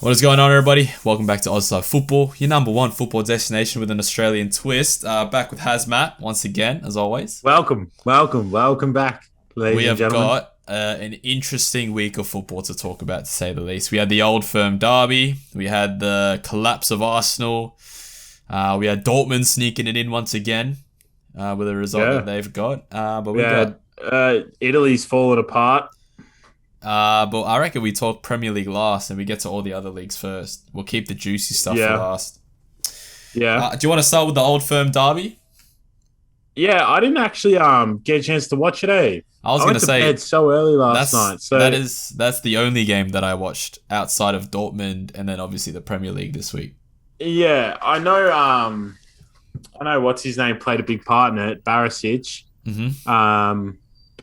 What is going on, everybody? Welcome back to OzSide Football, your number one football destination with an Australian twist. Back with Hazmat once again, as always. Welcome back, ladies We and have gentlemen. got an interesting week of football to talk about, to say the least. We had the Old Firm derby. We had the collapse of Arsenal. We had Dortmund sneaking it in once again with a result that they've got. Italy's fallen apart. But I reckon we talk Premier League last and we get to all the other leagues first. We'll keep the juicy stuff for last. Yeah. Do you want to start with the Old Firm derby? Yeah, I didn't actually get a chance to watch it. I was going to say, bed so early last night. So that's the only game that I watched outside of Dortmund and then obviously the Premier League this week. Yeah, I know what's his name played a big part in it, Barisic. Mm-hmm.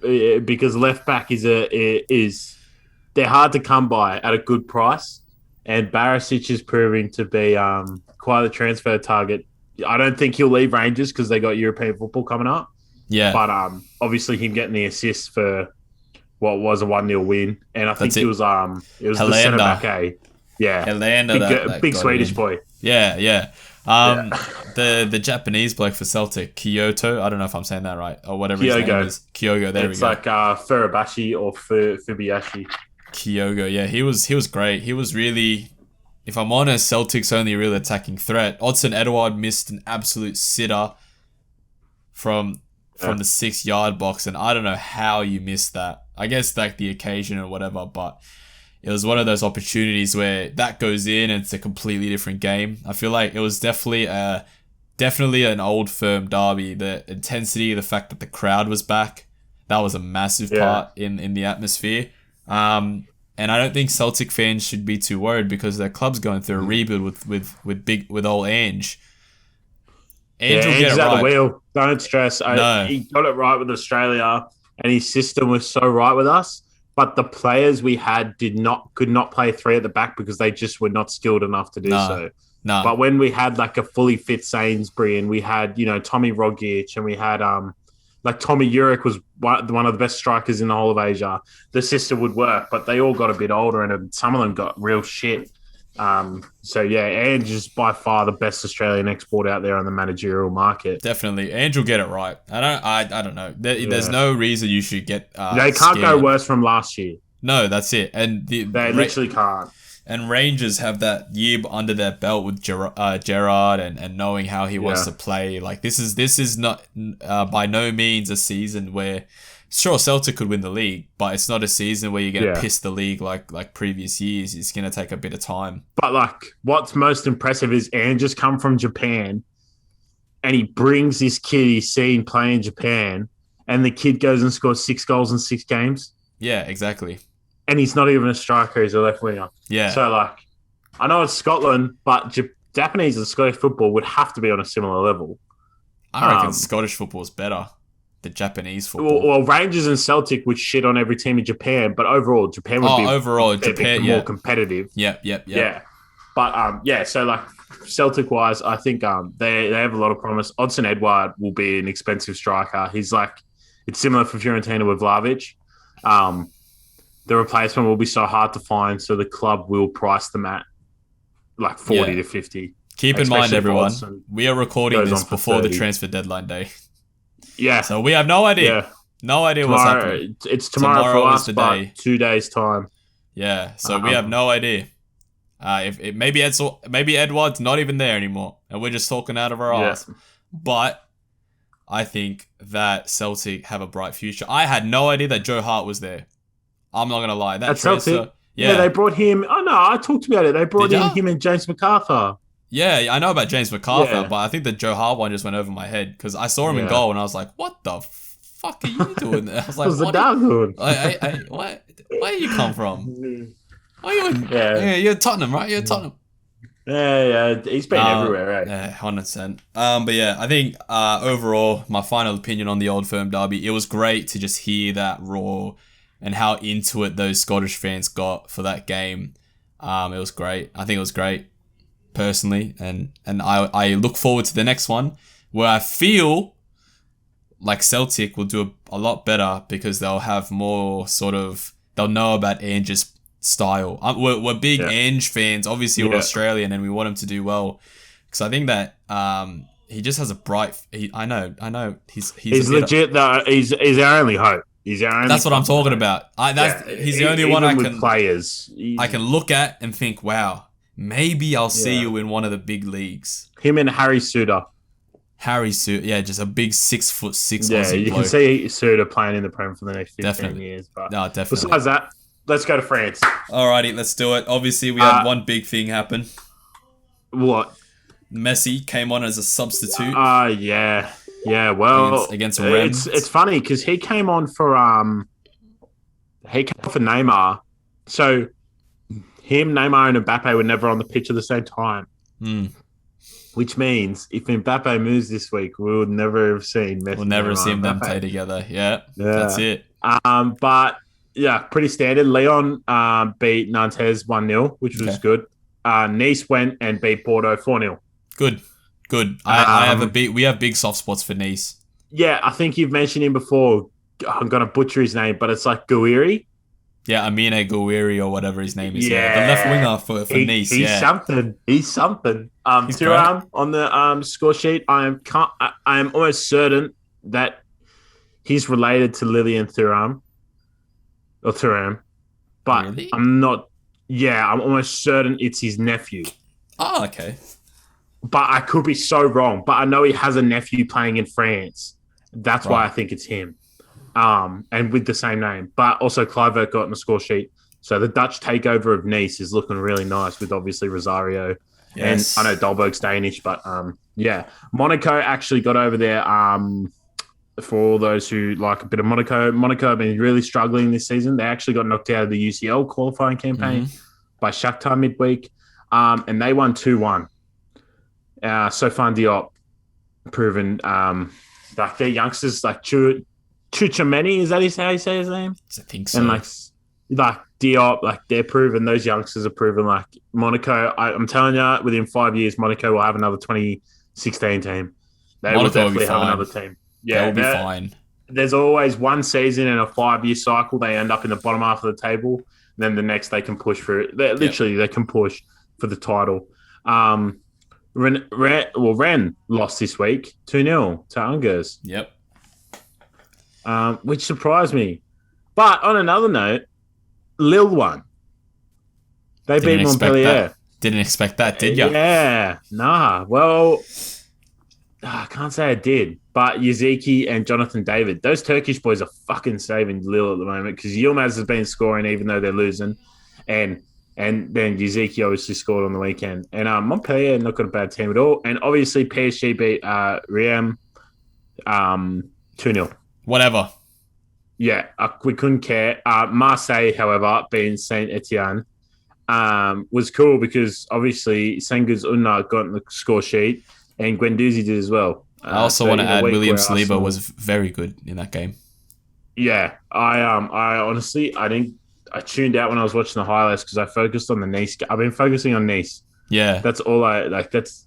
Because left back is they're hard to come by at a good price, and Barisic is proving to be quite a transfer target. I don't think he'll leave Rangers because they got European football coming up. Yeah, but obviously him getting the assist for what was a 1-0 win, and I think it was the centre back. Yeah, Helander, big Swedish boy. Yeah. The Japanese bloke for Celtic, Kyoto. I don't know if I'm saying that right or whatever his name is. Kyogo. There we go. It's like Furubashi or Fubiashi. Kyogo. Yeah, he was great. He was really, if I'm honest, Celtic's only real attacking threat. Odsonne Edouard missed an absolute sitter from the 6-yard box, and I don't know how you missed that. I guess like the occasion or whatever, but it was one of those opportunities where that goes in and it's a completely different game. I feel like it was definitely an Old Firm derby. The intensity, the fact that the crowd was back, that was a massive part in the atmosphere. And I don't think Celtic fans should be too worried because their club's going through a rebuild with old Ange. Ange will get it right. The wheel. Don't stress. He got it right with Australia, and his system was so right with us. But the players we had could not play three at the back because they just were not skilled enough to do so. No. But when we had like a fully fit Sainsbury and we had, Tommy Rogic and we had Tommy Jurek was one of the best strikers in the whole of Asia, the system would work. But they all got a bit older and some of them got real shit. Ange is by far the best Australian export out there on the managerial market. Definitely, Ange will get it right. I don't know. There's no reason you should get. They can't go worse from last year. No, that's it. And they literally can't. And Rangers have that year under their belt with Gerrard and knowing how he wants to play. Like this is not by no means a season where. Sure, Celtic could win the league, but it's not a season where you're going to piss the league like previous years. It's going to take a bit of time. But what's most impressive is Ange has come from Japan, and he brings this kid he's seen play in Japan, and the kid goes and scores 6 goals in 6 games. Yeah, exactly. And he's not even a striker; he's a left winger. Yeah. So I know it's Scotland, but Japanese and Scottish football would have to be on a similar level. I reckon Scottish football is better. The Japanese football. Well, Rangers and Celtic would shit on every team in Japan, but overall, Japan would be more competitive. Yep. Yeah. But, so Celtic wise, I think they have a lot of promise. Odsonne Edouard will be an expensive striker. He's it's similar for Fiorentina with Vlahovic. The replacement will be so hard to find, so the club will price them at 40 to 50. Keep in mind, everyone, we are recording this before the transfer deadline day. Yeah. So we have no idea. Yeah. No idea what's happening. It's tomorrow for us, but 2 days' time. Yeah. So we have no idea. Maybe Edward's not even there anymore, and we're just talking out of our ass. But I think that Celtic have a bright future. I had no idea that Joe Hart was there. I'm not going to lie. That transfer, Celtic? Yeah, they brought him. Oh, no, I talked about it. They brought in him and James MacArthur. Yeah, I know about James MacArthur, but I think the Joe Hart one just went over my head because I saw him in goal and I was like, what the fuck are you doing there? I was like, what's the dog doing? Where you come from? Why are you in? Yeah, you're Tottenham, right? You're Tottenham. Yeah, he's been everywhere, right? Yeah, 100%. But yeah, I think overall, my final opinion on the Old Firm derby, it was great to just hear that roar and how into it those Scottish fans got for that game. It was great. I think it was great. Personally, and I look forward to the next one where I feel like Celtic will do a lot better because they'll have more they'll know about Ange's style. We're big Ange fans. Obviously, we're Australian and we want him to do well. Because I think that he just has a bright. I know. He's legit though. He's our only hope. He's our only. That's what I'm talking about. He's the only one I can players. I can look at and think, wow, maybe I'll see you in one of the big leagues. Him and Harry Suter. Just a big 6'6". Yeah, you can see Suter playing in the Prem for the next 15 years. But no, definitely. Besides that, let's go to France. Alrighty, let's do it. Obviously, we had one big thing happen. What? Messi came on as a substitute. Yeah. Well, against Rennes. It's funny because he came on for Neymar. So him, Neymar, and Mbappe were never on the pitch at the same time. Which means if Mbappe moves this week, we would never have seen Messi. We'll never have seen them play together. Yeah, that's it. But yeah, pretty standard. Lyon beat Nantes 1-0, which was good. Nice went and beat Bordeaux 4-0. Good. We have big soft spots for Nice. Yeah, I think you've mentioned him before. I'm gonna butcher his name, but it's like Gouiri. Yeah, Amine Gouiri or whatever his name is. Yeah, the left winger for Nice. He's something. He's Thuram on the score sheet. I am almost certain that he's related to Lilian Thuram or Thuram, but really? I'm not. Yeah, I'm almost certain it's his nephew. Oh, okay. But I could be so wrong. But I know he has a nephew playing in France. That's why I think it's him. And with the same name. But also Kluivert got on the score sheet. So the Dutch takeover of Nice is looking really nice with obviously Rosario. Yes. And I know Dolberg's Danish, but Monaco actually got over there. For all those who like a bit of Monaco have been really struggling this season. They actually got knocked out of the UCL qualifying campaign by Shakhtar midweek. And they won 2-1. Sofan Diop proven like their youngsters like Chouameni, is that how you say his name? I think so. And like Diop, like they're proven, those youngsters are proven like Monaco. I'm telling you, within 5 years, Monaco will have another 2016 team. They will definitely have another team. Yeah, they'll be fine. There's always one season in a 5-year cycle. They end up in the bottom half of the table. Then the next they can push for it. They can push for the title. Rennes lost this week 2-0 to Angers. Yep. Which surprised me. But on another note, Lille won. They beat Montpellier. Didn't expect that, did you? Yeah. Nah. Well, I can't say I did. But Yaziki and Jonathan David, those Turkish boys are fucking saving Lille at the moment because Yilmaz has been scoring even though they're losing. And then Yaziki obviously scored on the weekend. And Montpellier not got a bad team at all. And obviously PSG beat Riem 2-0. Whatever. Yeah, we couldn't care. Marseille, however, being Saint Etienne, was cool because obviously Senghis Unna got on the score sheet and Guendouzi did as well. I also want to add William Saliba was very good in that game. Yeah, I honestly I tuned out when I was watching the highlights because I focused on the Nice. I've been focusing on Nice. Yeah, that's all I like. That's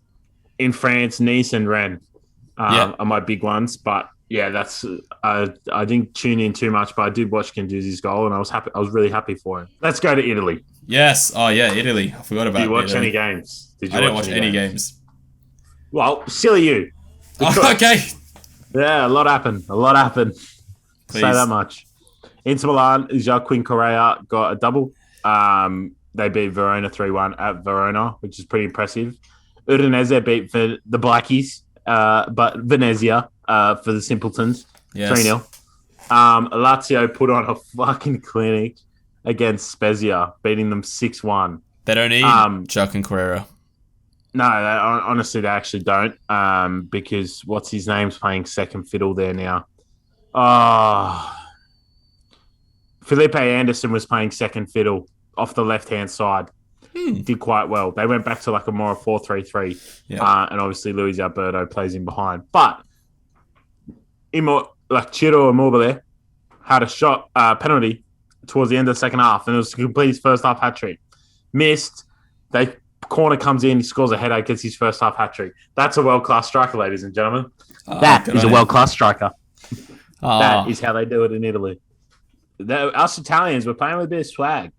in France, Nice and Rennes are my big ones. But yeah, that's I didn't tune in too much, but I did watch Guendouzi's goal and I was happy. I was really happy for him. Let's go to Italy. Yes. Oh yeah, Italy. I forgot about. Did you watch Italy. any games? I didn't watch any games. Well, silly you. Okay. Yeah, a lot happened. Please. Say that much. Inter Milan, Joaquin Correa got a double. They beat Verona 3-1 at Verona, which is pretty impressive. Udinese beat the Blackies, but Venezia for the Simpletons, 3-0. Lazio put on a fucking clinic against Spezia, beating them 6-1. They don't need Joaquin Correa. No, honestly, they actually don't, because what's his name's playing second fiddle there now. Felipe Anderson was playing second fiddle off the left-hand side. Did quite well. They went back to like a more 4-3-3. Yeah. And obviously Luis Alberto plays in behind. But Ciro Immobile had a shot, penalty towards the end of the second half, and it was to complete his first half hat-trick. Missed. Corner comes in, he scores a header, gets his first half hat-trick. That's a world-class striker, ladies and gentlemen. That is a world-class striker. That is how they do it in Italy. Us Italians, we're playing with a bit of swag.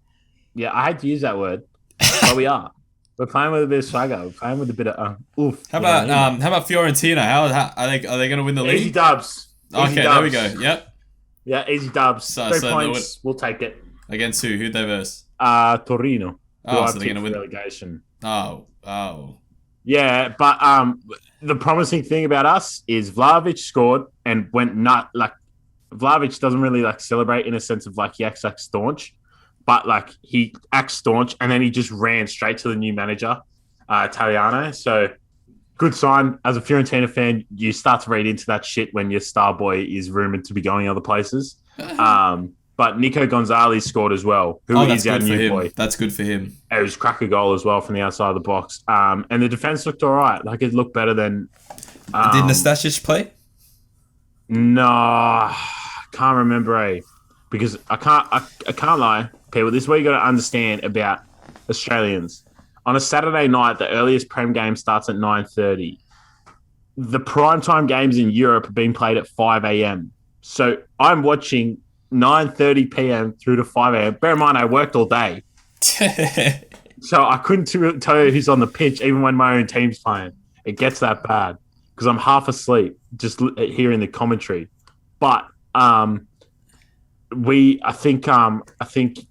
Yeah, I hate to use that word, but we are. We're playing with a bit of swagger. We're playing with a bit of oof. How about Fiorentina? How are they going to win the Easy league? dubs. Okay, there we go. Yep. Yeah, easy dubs. So 3 points. We'll take it. Against who? Who'd they verse? Torino. Oh, so they're going to win relegation. Oh. Yeah, but the promising thing about us is Vlahovic scored and went nut. Like Vlahovic doesn't really like celebrate in a sense of like he acts like staunch, but like he acts staunch and then he just ran straight to the new manager, Italiano. So good sign. As a Fiorentina fan, you start to read into that shit when your star boy is rumored to be going other places. But Nico Gonzalez scored as well, who is our new boy. That's good for him. It was crack a goal as well from the outside of the box. And the defense looked all right. Like, it looked better than... Did Nastasic play? No, can't remember, because I can't lie, people. This is what you got to understand about Australians. On a Saturday night, the earliest Prem game starts at 9:30. The primetime games in Europe are being played at 5 a.m. So I'm watching 9:30 p.m. through to 5 a.m. Bear in mind, I worked all day. So I couldn't tell you who's on the pitch, even when my own team's playing. It gets that bad because I'm half asleep just hearing the commentary. But I think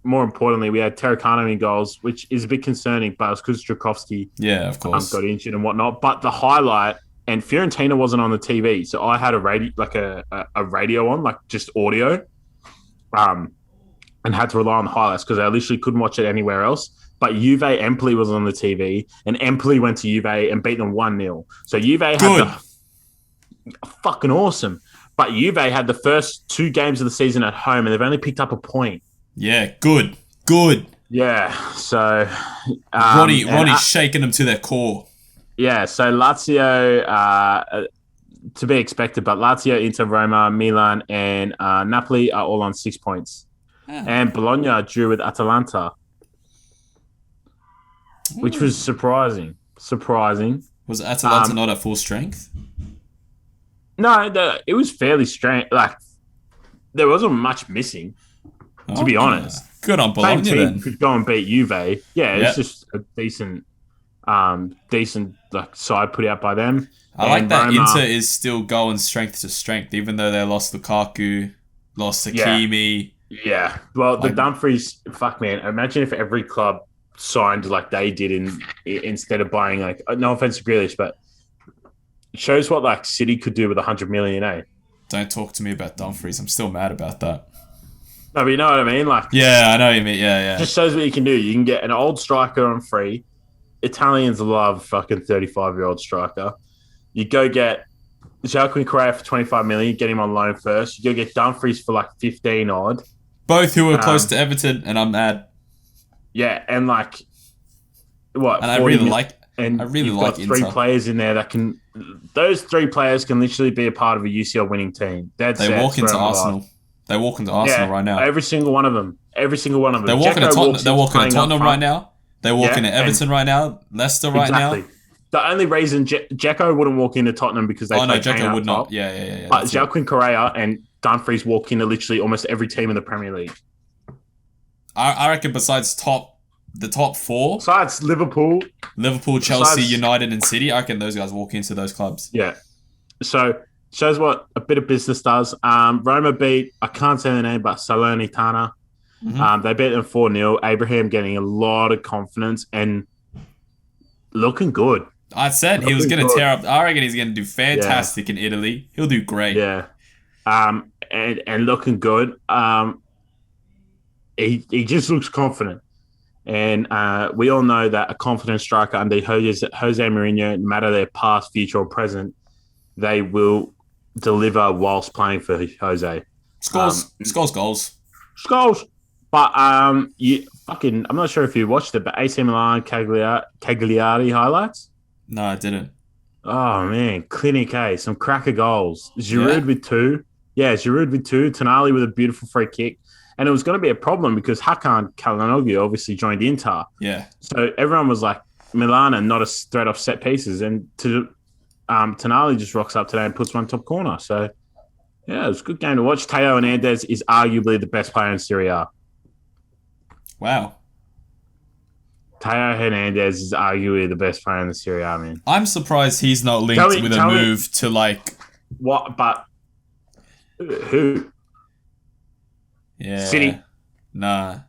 more importantly, we had Terracano in goals, which is a bit concerning, but it was because Strakovski of course, got injured and whatnot. But the highlight, and Fiorentina wasn't on the TV, so I had a radio on, like just audio, and had to rely on the highlights because I literally couldn't watch it anywhere else. But Juve Empoli was on the TV, and Empoli went to Juve and beat them 1-0. So Juve had fucking awesome. But Juve had the first 2 games of the season at home, and they've only picked up a point. Yeah, good. Yeah, so... Ronnie's shaking them to their core. Yeah, so Lazio, to be expected, but Lazio, Inter, Roma, Milan, and Napoli are all on 6 points. And Bologna drew with Atalanta, which was surprising. Was Atalanta not at full strength? No, it was fairly strange. Like, there wasn't much missing, to be honest. Good on Bologna, Same team then. could go and beat Juve. Yeah, it's just a decent like side put out by them. I like that Roma, Inter is still going strength to strength, even though they lost Lukaku, lost Hakimi. Yeah. Well, the Dumfries, fuck, man. Imagine if every club signed like they did instead of buying, like, no offense to Grealish, but it shows what like City could do with 100 million, eh? Don't talk to me about Dumfries. I'm still mad about that. No, but you know what I mean? Like, yeah, I know what you mean. Yeah. Just shows what you can do. You can get an old striker on free. Italians love fucking 35-year-old striker. You go get Joaquin Correa for 25 million, get him on loan first. You go get Dumfries for like 15 odd. Both who are close to Everton, and I'm mad. Yeah, and like what? And I really like Inter. 3 players in there that can. Those 3 players can literally be a part of a UCL winning team. They walk into Arsenal. They walk into Arsenal right now. Every single one of them. They're walking to Tottenham right now. They're walking to Everton right now. Leicester right now. The only reason Dzeko wouldn't walk into Tottenham because they play Dzeko would not. Top. Yeah. But Joaquin Correa and Dumfries walk into literally almost every team in the Premier League. I reckon besides the top 4. Besides Liverpool, Chelsea, United, and City, I reckon those guys walk into those clubs. Yeah. So shows what a bit of business does. Roma beat, I can't say the name, but Salernitana. Mm-hmm. They beat them 4-0. Abraham getting a lot of confidence and looking good. I said he was going to tear up. I reckon he's going to do fantastic in Italy. He'll do great. Yeah. And looking good. He just looks confident. And we all know that a confident striker under Jose Mourinho, no matter their past, future, or present, they will deliver whilst playing for Jose. Scores goals. But I'm not sure if you watched it, but AC Milan Cagliari highlights. No, I didn't. Oh man, clinic A, some cracker goals. Giroud with 2. Yeah, Giroud with 2. Tonali with a beautiful free kick. And it was going to be a problem because Hakan Calhanoglu obviously joined Inter. Yeah. So everyone was like, Milan are not a threat off set pieces. And Tonali just rocks up today and puts one top corner. So, yeah, it was a good game to watch. Teo Hernandez is arguably the best player in Serie A. Wow. Teo Hernandez is arguably the best player in the Serie A, man. I'm surprised he's not linked with a move to like what, but who? Yeah. City. Nah.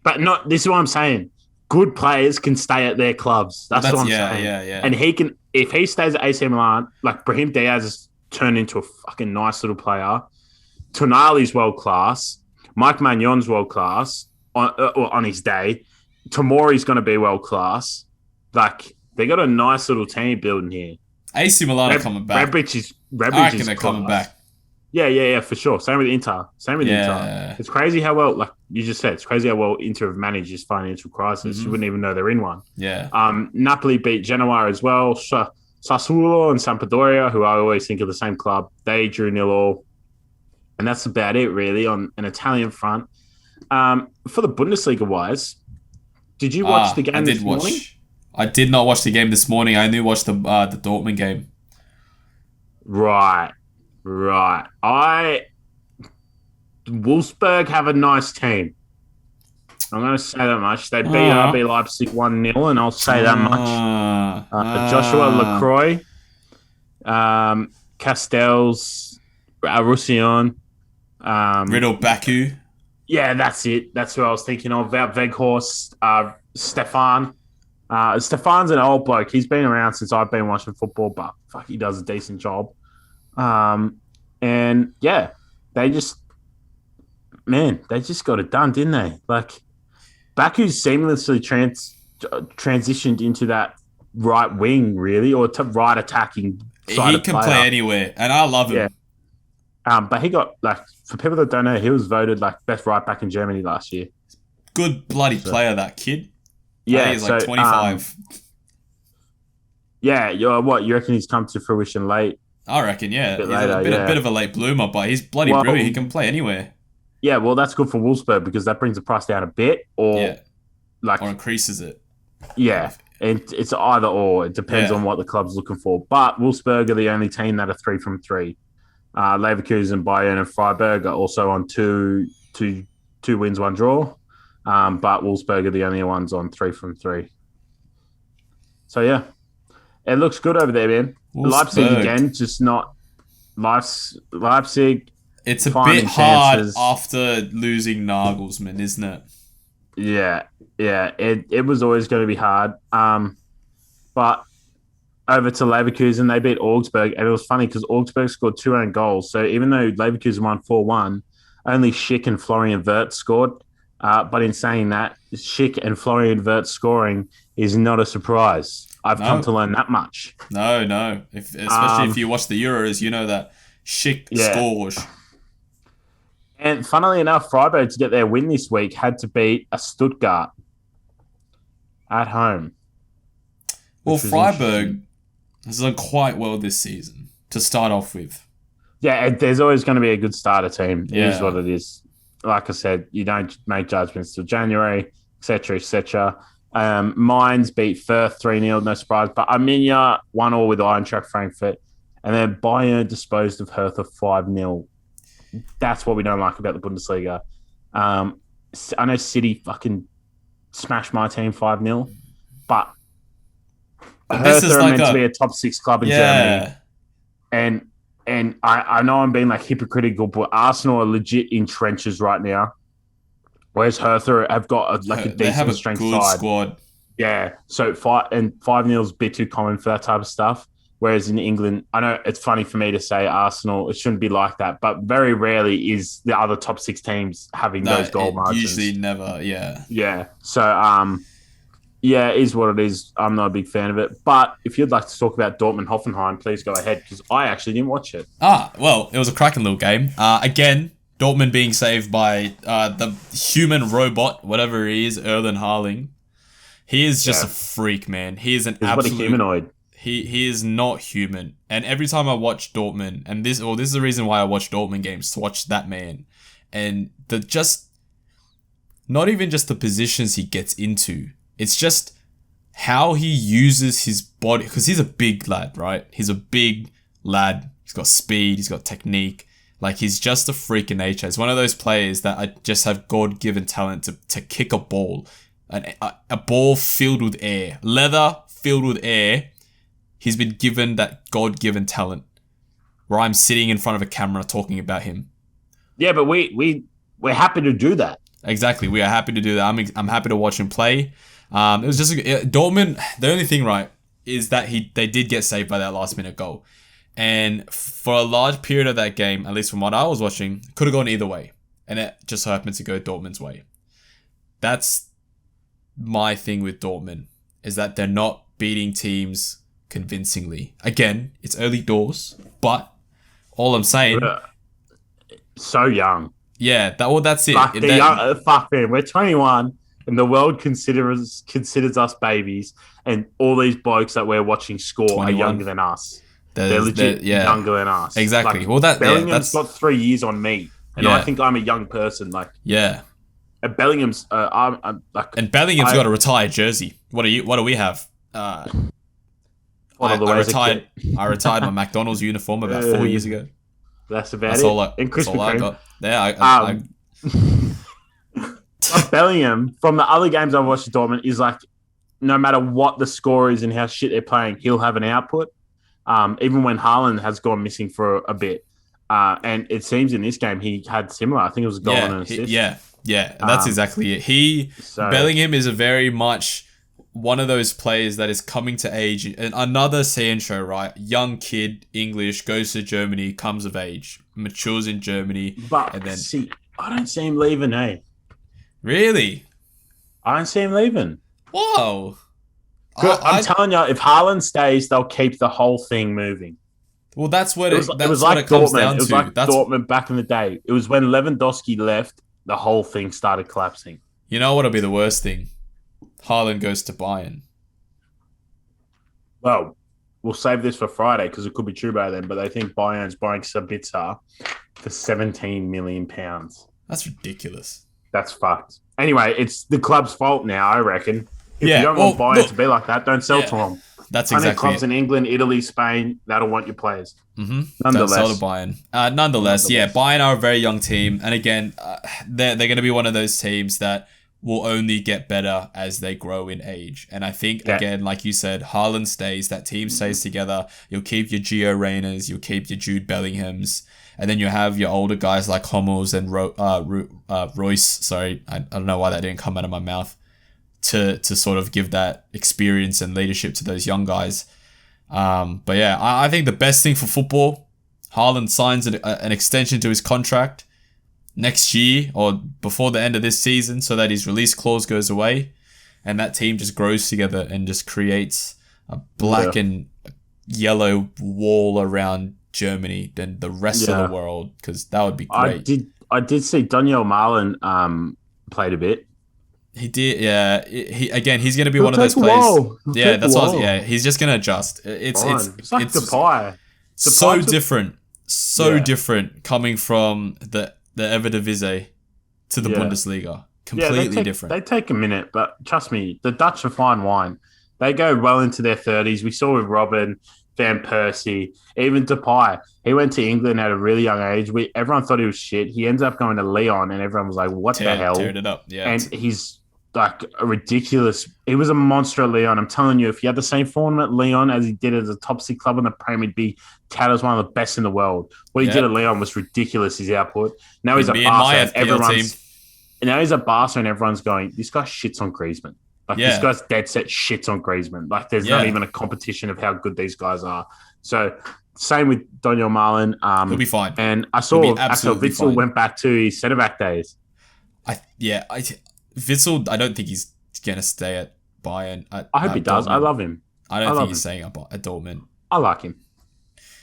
But not. This is what I'm saying. Good players can stay at their clubs. That's what I'm saying. Yeah. And he can, if he stays at AC Milan, like Brahim Diaz has turned into a fucking nice little player. Tonali's world class. Mike Magnon's world class on his day. Tomori's going to be world class. Like, they got a nice little team building here. AC Milan are coming back. Redbridge is I reckon they're coming back. Yeah, for sure. Same with Inter. Inter. It's crazy how well, like you just said, it's crazy how well Inter have managed this financial crisis. You wouldn't even know they're in one. Yeah. Napoli beat Genoa as well. Sassuolo and Sampdoria, who I always think are the same club, they drew 0-0. And that's about it, really, on an Italian front. For the Bundesliga-wise, did you watch the game this morning? I did not watch the game this morning. I only watched the Dortmund game. Right. Wolfsburg have a nice team. I'm going to say that much. They beat RB Leipzig 1-0, and I'll say that much. Joshua Lacroix, Castells, Roussillon, Riddle Baku. Yeah, that's it. That's who I was thinking of. Wout Weghorst, Stefan. Stefan's an old bloke. He's been around since I've been watching football, but fuck, he does a decent job. And yeah, they just got it done, didn't they? Like, Baku's seamlessly transitioned into that right wing, really, or to right attacking side. He can play anywhere, and I love him. Yeah. But he got, like, for people that don't know, he was voted like best right back in Germany last year. Good bloody player, that kid. Yeah, he's like 25. You reckon he's come to fruition late? I reckon, yeah. He's a bit of a late bloomer, but he's bloody brilliant. He can play anywhere. Yeah, well, that's good for Wolfsburg because that brings the price down a bit, or increases it. Yeah, and it's either or. It depends on what the club's looking for. But Wolfsburg are the only team that are 3 from 3. Leverkusen, Bayern, and Freiburg are also on two wins, 1 draw. But Wolfsburg are the only ones on 3 from 3. So yeah, it looks good over there, man. Wolfsburg. Leipzig again, just not Leipzig. It's a bit hard after losing Nagelsmann, isn't it? Yeah. It was always going to be hard. But over to Leverkusen, they beat Augsburg, and it was funny because Augsburg scored 2 own goals. So even though Leverkusen won 4-1, only Schick and Florian Wirtz scored. But in saying that, Schick and Florian Wirtz scoring is not a surprise. I've come to learn that much. No. Especially if you watch the Euros, you know that Schick scores. And funnily enough, Freiburg, to get their win this week, had to beat a Stuttgart at home. Well, Freiburg has done quite well this season to start off with. Yeah, there's always going to be a good starter team. It is what it is. Like I said, you don't make judgments till January, etc., etc. Mainz beat Firth 3-0, no surprise. But Arminia 1-1 with Eintracht Frankfurt. And then Bayern disposed of Hertha 5-0. That's what we don't like about the Bundesliga. I know City fucking smashed my team 5-0, but Hertha are meant to be a top 6 club in Germany. And I know I'm being like hypocritical, but Arsenal are legit in trenches right now. Whereas Hertha have got a decent strength side. Squad. Yeah, so 5-0 is a bit too common for that type of stuff. Whereas in England, I know it's funny for me to say Arsenal, it shouldn't be like that, but very rarely is the other top 6 teams having those goal margins. Usually never, yeah. Yeah, so it is what it is. I'm not a big fan of it. But if you'd like to talk about Dortmund-Hoffenheim, please go ahead, because I actually didn't watch it. Well, it was a cracking little game. Again, Dortmund being saved by the human robot, whatever he is, Erlen Haaland. He is just a freak, man. He is an absolute... What a humanoid. He is not human. And every time I watch Dortmund, and this is the reason why I watch Dortmund games, to watch that man. And not even just the positions he gets into. It's just how he uses his body. Because he's a big lad, right? He's a big lad. He's got speed. He's got technique. Like, he's just a freak in nature. He's one of those players that just have God-given talent to kick a ball a ball filled with air, leather filled with air. He's been given that God-given talent where I'm sitting in front of a camera talking about him. Yeah, but we're happy to do that. Exactly. We are happy to do that. I'm happy to watch him play. It was just Dortmund. The only thing, right, is that they did get saved by that last-minute goal. And for a large period of that game, at least from what I was watching, could have gone either way. And it just so happened to go Dortmund's way. That's my thing with Dortmund, is that they're not beating teams convincingly. Again, it's early doors, but all I'm saying... So young. Yeah, that's it. Fuck, man. We're 21 and the world considers us babies, and all these blokes that we're watching score 21. Are younger than us. They're legit younger than us. Exactly. Bellingham's got 3 years on me, and I think I'm a young person. Bellingham's and Bellingham's got a retired jersey. What do we have? I retired my McDonald's uniform about 4 years ago. That's about it. And Krispy Kreme. I got. Yeah, But Bellingham, from the other games I've watched at Dortmund, is like, no matter what the score is and how shit they're playing, he'll have an output. Even when Haaland has gone missing for a bit. And it seems in this game he had similar. I think it was a goal and an assist. Yeah. And that's exactly it. Bellingham is a very much one of those players that is coming to age. And another Sancho, right? Young kid, English, goes to Germany, comes of age, matures in Germany. But I don't see him leaving, eh? Really? I don't see him leaving. Whoa. I'm telling you, if Haaland stays, they'll keep the whole thing moving. Well, that's what it comes Dortmund. down to. It was like Dortmund back in the day. It was when Lewandowski left, the whole thing started collapsing. You know what'll be the worst thing? Haaland goes to Bayern. Well, we'll save this for Friday because it could be true by then, but they think Bayern's buying Sabitzer for £17 million. That's ridiculous. That's fucked. Anyway, it's the club's fault now, I reckon. If you don't want Bayern to be like that, don't sell to them. That's exactly clubs in England, Italy, Spain, that'll want your players. Mm-hmm. Nonetheless. Don't sell to Bayern. Nonetheless, Bayern are a very young team. And again, they're going to be one of those teams that will only get better as they grow in age. And I think, again, like you said, Haaland stays, that team stays together. You'll keep your Gio Reyners, you'll keep your Jude Bellinghams. And then you have your older guys like Hummels and Royce. Sorry, I don't know why that didn't come out of my mouth. To sort of give that experience and leadership to those young guys. But yeah, I think the best thing for football, Haaland signs an extension to his contract next year or before the end of this season so that his release clause goes away and that team just grows together and just creates a black and yellow wall around Germany than the rest of the world, because that would be great. I did see Daniel Marlin played a bit. He did, yeah. He's going to be one of those players. Yeah, that's what. Yeah, he's just going to adjust. It's like the pie. So different, different coming from the Eredivisie to the Bundesliga. Completely different. They take a minute, but trust me, the Dutch are fine wine. They go well into their 30s. We saw with Robin, Van Persie, even Depay. He went to England at a really young age. Everyone thought he was shit. He ends up going to Lyon, and everyone was like, "What the hell?" Teared it up, yeah. And he's like a ridiculous. He was a monster at Lyon. I'm telling you, if he had the same form at Lyon as he did at the top 6 club in the Premier, he'd be touted as one of the best in the world. What he did at Lyon was ridiculous. His output. Now he's at Barca, and everyone's going, "This guy shits on Griezmann." This guy's dead set shits on Griezmann. There's not even a competition of how good these guys are. So, same with Daniel Marlin. He'll be fine. And I saw Axel Witsel went back to his centre-back days. Witsel, I don't think he's going to stay at Bayern. I hope he does. I love him. I don't think he's staying at Dortmund. I like him.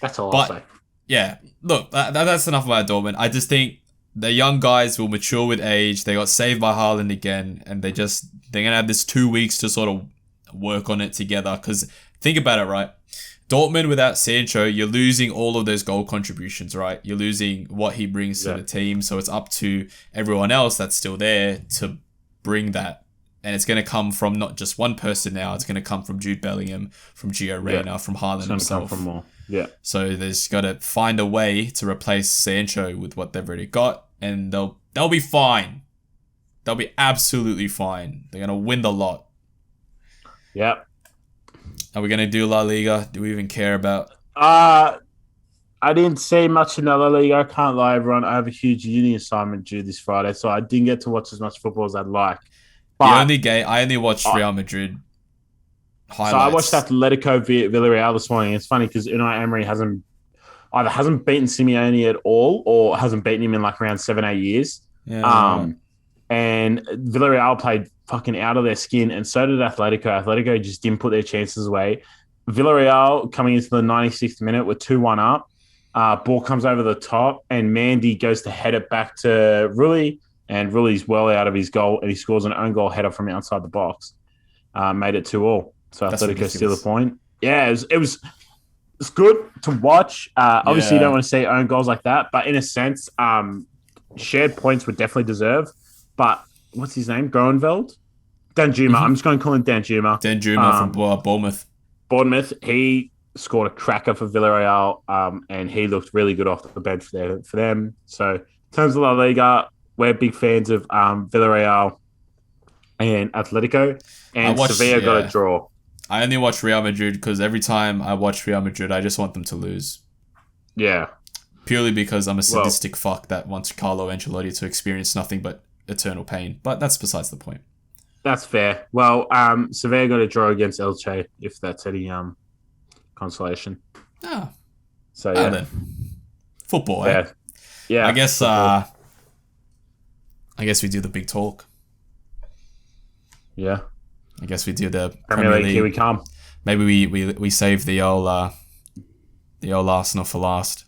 That's all I'll say. Yeah, look, that's enough about Dortmund. I just think the young guys will mature with age. They got saved by Haaland again, and they're going to have this 2 weeks to sort of work on it together. Because think about it, right? Dortmund without Sancho, you're losing all of those goal contributions, right? You're losing what he brings to the team. So it's up to everyone else that's still there to bring that. And it's going to come from not just one person now. It's going to come from Jude Bellingham, from Gio Reyna, from Haaland himself. Come from more. Yeah. So there's got to find a way to replace Sancho with what they've already got, and they'll be fine. They'll be absolutely fine. They're gonna win the lot. Yep. Are we gonna do La Liga? Do we even care about? I didn't see much in the La Liga. I can't lie, everyone. I have a huge uni assignment due this Friday, so I didn't get to watch as much football as I'd like. But The only game I only watched Real Madrid highlights. So I watched Atletico Villarreal this morning. It's funny because Unai Emery hasn't beaten Simeone at all, or hasn't beaten him in like around 7-8 years. Yeah. And Villarreal played fucking out of their skin, and so did Atletico. Atletico just didn't put their chances away. Villarreal coming into the 96th minute with 2-1 up. Ball comes over the top, and Mandy goes to head it back to Rulli, and Rulli's well out of his goal, and he scores an own goal header from outside the box. Made it 2-2. So Atletico steal the point. Yeah, it was good to watch. Obviously, you don't want to see own goals like that, but in a sense, shared points would definitely deserve. But what's his name? Groenveld? Danjuma. I'm just going to call him Danjuma. Danjuma from Bournemouth. Bournemouth. He scored a cracker for Villarreal, and he looked really good off the bench for them. So in terms of La Liga, we're big fans of Villarreal and Atletico, and Sevilla got a draw. I only watch Real Madrid because every time I watch Real Madrid, I just want them to lose. Yeah. Purely because I'm a sadistic fuck that wants Carlo Ancelotti to experience nothing but eternal pain. But that's besides the point. That's fair. Well, Sevilla got a draw against Elche, if that's any consolation. Ah. So, yeah. Then. Football, yeah. Yeah. I guess we do the big talk. Yeah. I guess we do the Premier League. Here we come. Maybe we save the old Arsenal for last.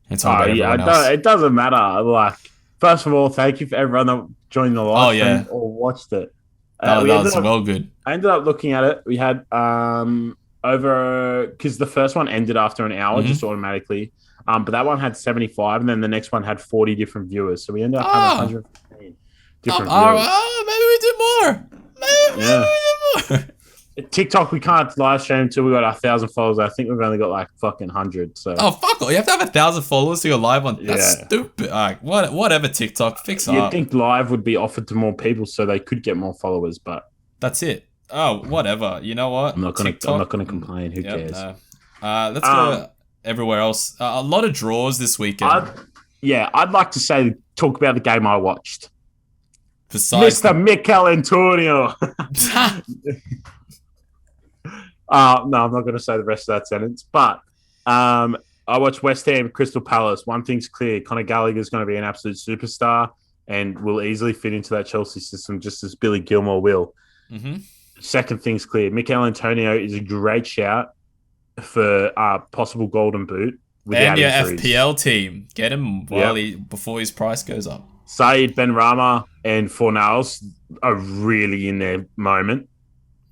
And talk about everyone else. It doesn't matter. Like, first of all, thank you for everyone that joined the live stream or watched it. That was well good. I ended up looking at it. We had over because the first one ended after an hour just automatically. But that one had 75, and then the next one had 40 different viewers. So we ended up having 115 different viewers. Maybe we do more. Maybe we do more. TikTok, we can't live stream until we got 1,000 followers. I think we've only got like fucking 100. So fuck all. You have to have 1,000 followers to go live on. That's stupid. Whatever. TikTok, fix up. You'd think live would be offered to more people so they could get more followers, but that's it. Oh, whatever. You know what? I'm not gonna complain. Who cares? No. Let's go everywhere else. A lot of draws this weekend. I'd like to talk about the game I watched. Besides Mr. Mikel Antonio. No, I'm not going to say the rest of that sentence. But I watched West Ham Crystal Palace. One thing's clear: Conor Gallagher is going to be an absolute superstar and will easily fit into that Chelsea system, just as Billy Gilmore will. Mm-hmm. Second thing's clear: Mikel Antonio is a great shout for possible Golden Boot. And your FPL team, get him before his price goes up. Saeed Benrahma and Fornals are really in their moment.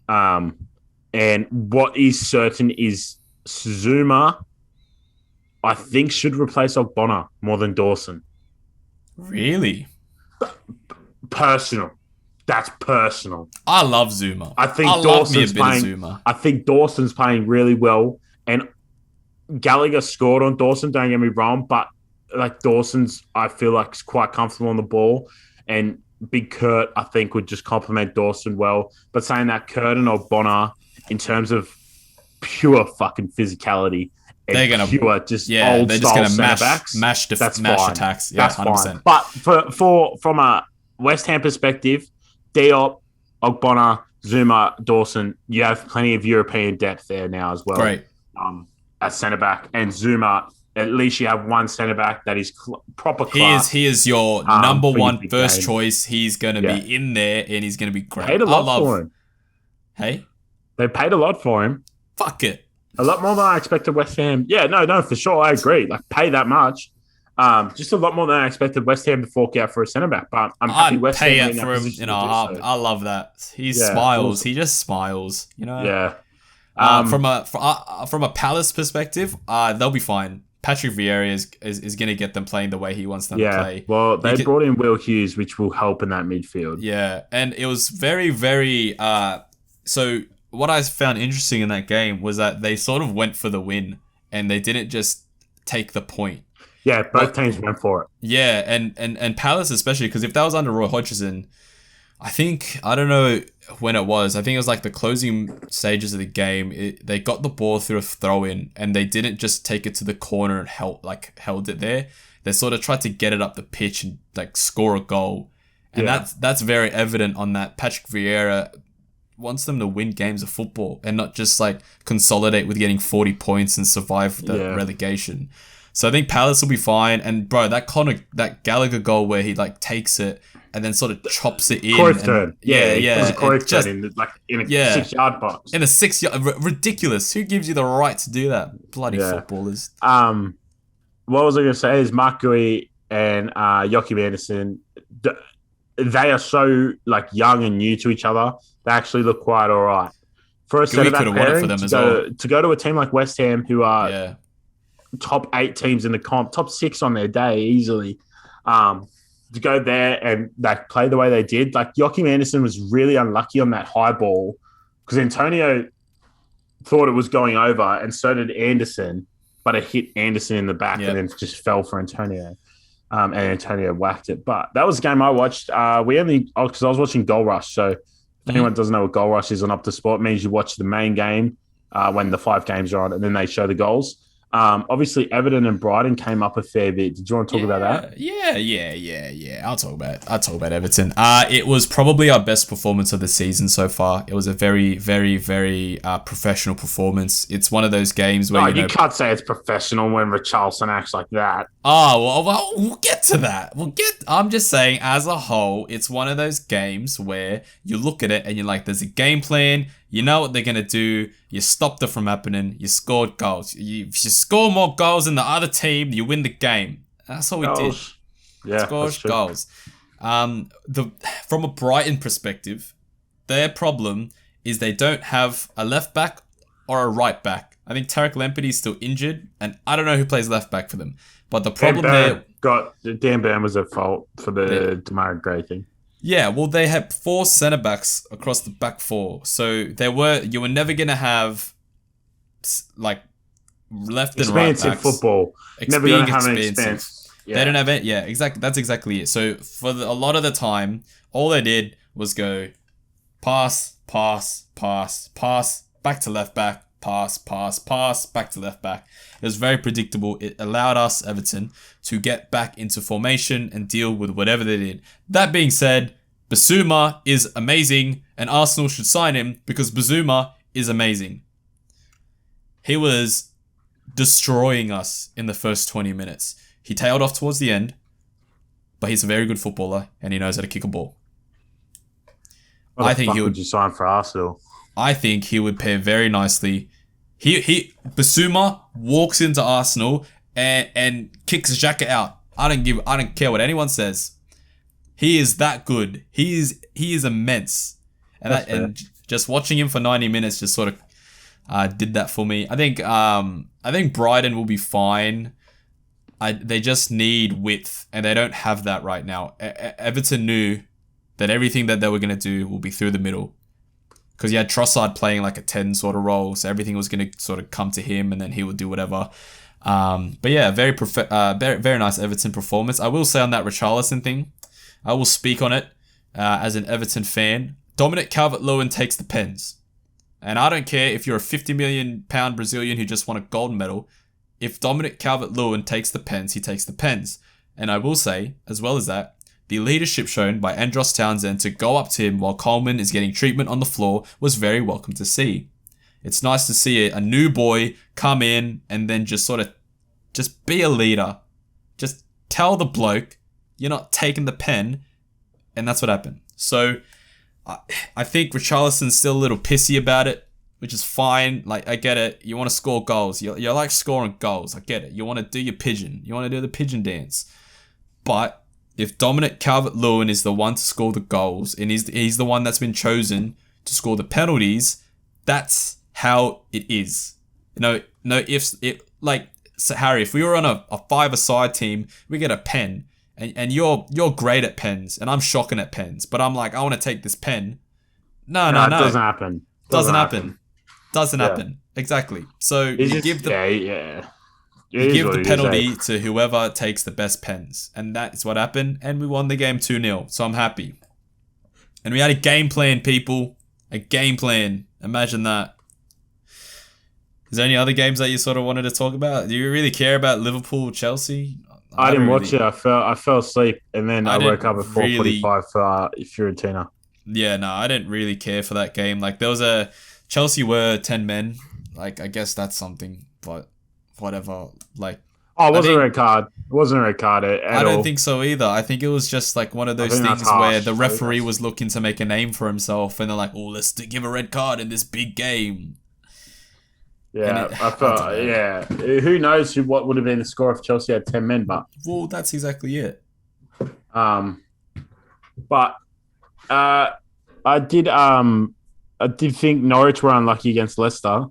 And what is certain is Zuma, I think, should replace Ogbonna more than Dawson. Really? Personal. That's personal. I love Zuma. I think Dawson's playing really well, and Gallagher scored on Dawson. Don't get me wrong, but like Dawson's, I feel like is quite comfortable on the ball, and Big Kurt, I think, would just complement Dawson well. But saying that, Kurt and Ogbonna, in terms of pure fucking physicality, they're gonna old style mash attacks. Yeah, that's 100%. Fine. But from a West Ham perspective, Diop, Ogbonna, Zuma, Dawson, you have plenty of European depth there now as well. Great. At centre back, and Zuma, at least you have one centre back that is proper class. He is your number one first choice. He's going to be in there, and he's going to be great. Paid a lot for him. Hey, they paid a lot for him. Fuck it, a lot more than I expected. West Ham, no, for sure, I agree. Like, pay that much. Just a lot more than I expected West Ham to fork out for a centre back. But I'm happy West Ham pay it for him. I love that. He smiles. Awesome. He just smiles. Yeah. From a Palace perspective, they'll be fine. Patrick Vieira is going to get them playing the way he wants them to play. Well, they brought in Will Hughes, which will help in that midfield. Yeah, and it was very, very... so what I found interesting in that game was that they sort of went for the win, and they didn't just take the point. Yeah, both teams went for it. Yeah, and Palace especially, because if that was under Roy Hodgson, I don't know when it was. I think it was like the closing stages of the game. They got the ball through a throw-in, and they didn't just take it to the corner and held it there. They sort of tried to get it up the pitch and like score a goal. And that's very evident on that. Patrick Vieira wants them to win games of football and not just like consolidate with getting 40 points and survive the relegation. So I think Palace will be fine. And bro, that Gallagher goal where he like takes it and then sort of chops it in. Cruyff turn. It was a Cruyff just, turn in a 6-yard box. In a 6-yard, ridiculous. Who gives you the right to do that? Bloody footballers. What was I going to say is Mark Gui and Joachim Andersen, they are so like young and new to each other. They actually look quite all right. For a centre back pairing, to go to a team like West Ham, who are top 8 teams in the comp, top 6 on their day easily, to go there and like play the way they did. Like Joachim Andersen was really unlucky on that high ball because Antonio thought it was going over, and so did Anderson, but it hit Anderson in the back and then just fell for Antonio. And Antonio whacked it. But that was a game I watched. Because I was watching Goal Rush. So if anyone doesn't know what Goal Rush is on Optus Sport, it means you watch the main game when the 5 games are on, and then they show the goals. Obviously, Everton and Brighton came up a fair bit. Did you want to talk about that? Yeah. I'll talk about Everton. It was probably our best performance of the season so far. It was a very, very, very professional performance. It's one of those games where you can't say it's professional when Richarlison acts like that. Oh, well, we'll get to that. I'm just saying, as a whole, it's one of those games where you look at it and you're like, there's a game plan. You know what they're going to do. You stopped it from happening. You scored goals. If you score more goals than the other team, you win the game. That's all we did. Yeah, scored goals. From a Brighton perspective, their problem is they don't have a left back or a right back. I think Tarek Lampard is still injured, and I don't know who plays left back for them. But the problem Dan Burn was at fault for the Demarai Gray thing. Yeah, well, they had 4 centre backs across the back 4, so you were never gonna have like left and right backs. Expansive football. Never gonna have an expense. Yeah. They don't have it. Yeah, exactly. That's exactly it. So for a lot of the time, all they did was go pass, back to left back, pass, back to left back. It was very predictable. It allowed us, Everton, to get back into formation and deal with whatever they did. That being said, Basuma is amazing, and Arsenal should sign him because Basuma is amazing. He was destroying us in the first 20 minutes. He tailed off towards the end, but he's a very good footballer and he knows how to kick a ball. I think would you sign for Arsenal? I think he would pair very nicely. Basuma walks into Arsenal and kicks Xhaka out. I don't care what anyone says. He is that good. He is immense. And just watching him for 90 minutes just sort of did that for me. I think Brighton will be fine. They just need width, and they don't have that right now. Everton knew that everything that they were going to do will be through the middle. Because you had Trossard playing like a 10 sort of role, so everything was going to sort of come to him, and then he would do whatever. But yeah, very very nice Everton performance. I will say on that Richarlison thing, I will speak on it as an Everton fan. Dominic Calvert-Lewin takes the pens. And I don't care if you're a £50 million Brazilian who just won a gold medal. If Dominic Calvert-Lewin takes the pens, he takes the pens. And I will say, as well as that, the leadership shown by Andros Townsend to go up to him while Coleman is getting treatment on the floor was very welcome to see. It's nice to see a new boy come in and then just be a leader. Just tell the bloke you're not taking the pen, and that's what happened. So I think Richarlison's still a little pissy about it, which is fine. Like, I get it. You want to score goals. You like scoring goals. I get it. You want to do your pigeon. You want to do the pigeon dance. But if Dominic Calvert-Lewin is the one to score the goals, and he's the one that's been chosen to score the penalties, that's how it is. No ifs. So Harry, if we were on a 5-a-side team, we get a pen, and you're great at pens, and I'm shocking at pens, but I'm like, I want to take this pen. No. It doesn't happen. Doesn't happen. Exactly. So you give the You give the penalty to whoever takes the best pens. And that's what happened. And we won the game 2-0. So I'm happy. And we had a game plan, people. A game plan. Imagine that. Is there any other games that you sort of wanted to talk about? Do you really care about Liverpool, Chelsea? I didn't watch it. I fell asleep. And then I woke up at 4:45 for Fiorentina. Yeah, no, I didn't really care for that game. Like, there was Chelsea were 10 men. Like, I guess that's something. But whatever. Like, it wasn't a red card. It wasn't a red card at all. I don't think so either. I think it was just like one of those things where the referee was looking to make a name for himself, and they're like, "Oh, let's give a red card in this big game." Yeah, I felt. Yeah, who knows what would have been the score if Chelsea had 10 men? But that's exactly it. But I did think Norwich were unlucky against Leicester.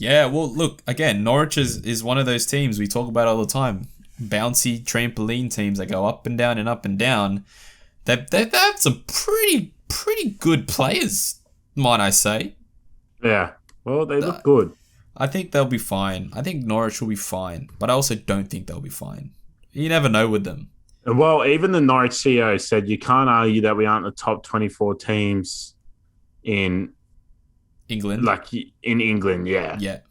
Yeah, well, look, again, Norwich is one of those teams we talk about all the time. Bouncy trampoline teams that go up and down and up and down. They have some pretty good players, might I say. Yeah, well, they look good. I think they'll be fine. I think Norwich will be fine, but I also don't think they'll be fine. You never know with them. Well, even the Norwich CEO said you can't argue that we aren't the top 24 teams in England. Like in England, yeah. Yeah.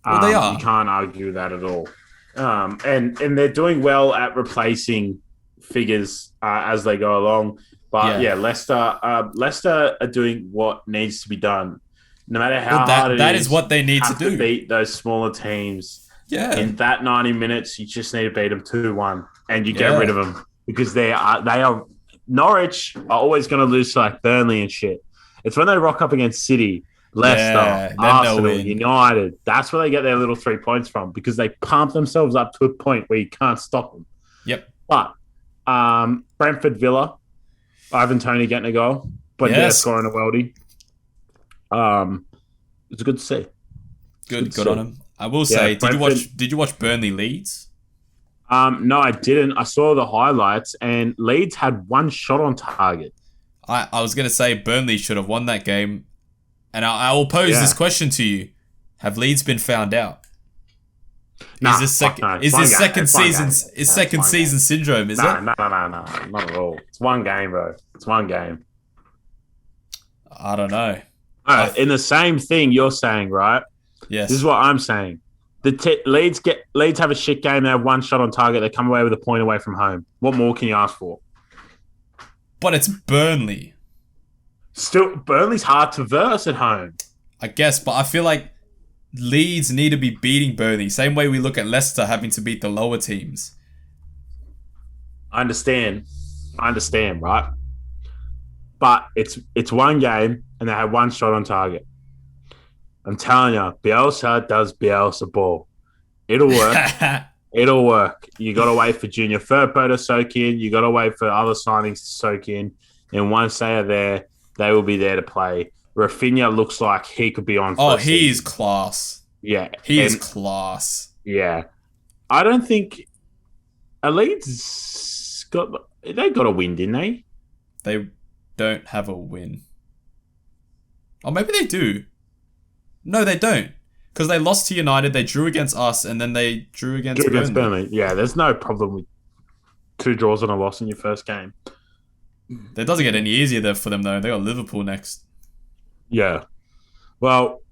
Well, they are. You can't argue that at all. And they're doing well at replacing figures as they go along. But yeah, Leicester are doing what needs to be done. No matter how hard it is. That is what they need to do. To beat those smaller teams. Yeah. In that 90 minutes, you just need to beat them 2-1 and you get rid of them because they are Norwich are always going to lose to like Burnley and shit. It's when they rock up against City, Leicester, Arsenal, United. That's where they get their little 3 points from because they pump themselves up to a point where you can't stop them. Yep. But Brentford Villa, Ivan Toney getting a goal, but they're scoring a worldie. It's good to see. Good on him. I will say, did you watch Burnley Leeds? No, I didn't. I saw the highlights, and Leeds had one shot on target. I was going to say Burnley should have won that game. And I will pose this question to you. Have Leeds been found out? Is this second season syndrome, is it? No, not at all. It's one game, bro. It's one game. I don't know. In the same thing you're saying, right? Yes. This is what I'm saying. Leeds have a shit game. They have one shot on target. They come away with a point away from home. What more can you ask for? But it's Burnley. Still, Burnley's hard to verse at home. I guess, but I feel like Leeds need to be beating Burnley. Same way we look at Leicester having to beat the lower teams. I understand, right? But it's one game, and they have one shot on target. I'm telling you, Bielsa does Bielsa ball. It'll work. It'll work. You got to wait for Junior Firpo to soak in. You got to wait for other signings to soak in. And once they are there, they will be there to play. Rafinha looks like he could be on. Oh, he is class. Yeah. He is class. Yeah. I don't think Leeds they got a win, didn't they? They don't have a win. Or maybe they do. No, they don't. Because they lost to United, they drew against us, and then they drew against Burnley. Yeah, there's no problem with 2 draws and a loss in your first game. That doesn't get any easier for them, though. They got Liverpool next. Yeah. Well,